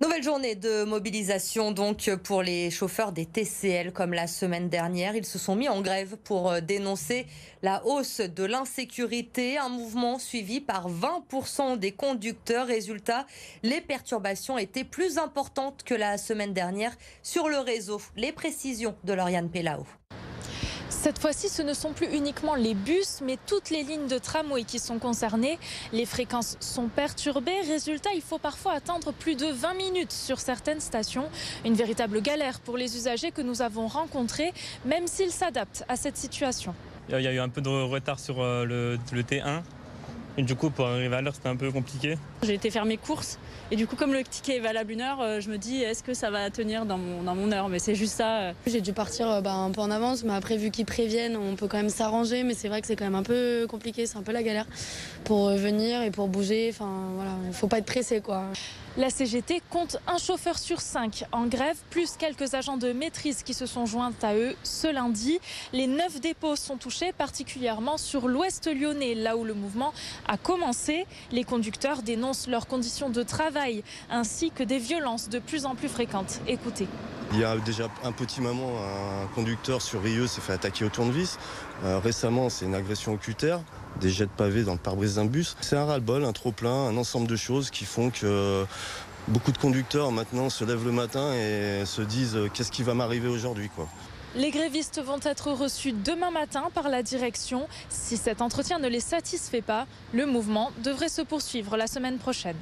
Nouvelle journée de mobilisation donc pour les chauffeurs des TCL comme la semaine dernière. Ils se sont mis en grève pour dénoncer la hausse de l'insécurité, un mouvement suivi par 20% des conducteurs. Résultat, les perturbations étaient plus importantes que la semaine dernière sur le réseau. Les précisions de Lauriane Pellao. Cette fois-ci, ce ne sont plus uniquement les bus, mais toutes les lignes de tramway qui sont concernées. Les fréquences sont perturbées. Résultat, il faut parfois attendre plus de 20 minutes sur certaines stations. Une véritable galère pour les usagers que nous avons rencontrés, même s'ils s'adaptent à cette situation. Il y a eu un peu de retard sur le T1. Et du coup, pour arriver à l'heure, c'était un peu compliqué. J'ai été faire mes courses et du coup, comme le ticket est valable 1 heure, je me dis est-ce que ça va tenir dans mon heure? Mais c'est juste ça. J'ai dû partir un peu en avance, mais après, vu qu'ils préviennent, on peut quand même s'arranger. Mais c'est vrai que c'est quand même un peu compliqué, c'est un peu la galère pour venir et pour bouger. Enfin, voilà, il ne faut pas être pressé, quoi. La CGT compte un chauffeur sur 5 en grève, plus quelques agents de maîtrise qui se sont joints à eux ce lundi. Les 9 dépôts sont touchés, particulièrement sur l'ouest lyonnais, là où le mouvement a commencé. Les conducteurs dénoncent leurs conditions de travail ainsi que des violences de plus en plus fréquentes. Écoutez. Il y a déjà un petit moment, un conducteur sur Rieux s'est fait attaquer au tournevis. Récemment, c'est une agression oculaire, des jets de pavés dans le pare-brise d'un bus. C'est un ras-le-bol, un trop-plein, un ensemble de choses qui font que beaucoup de conducteurs maintenant se lèvent le matin et se disent « qu'est-ce qui va m'arriver aujourd'hui ?» Les grévistes vont être reçus demain matin par la direction. Si cet entretien ne les satisfait pas, le mouvement devrait se poursuivre la semaine prochaine.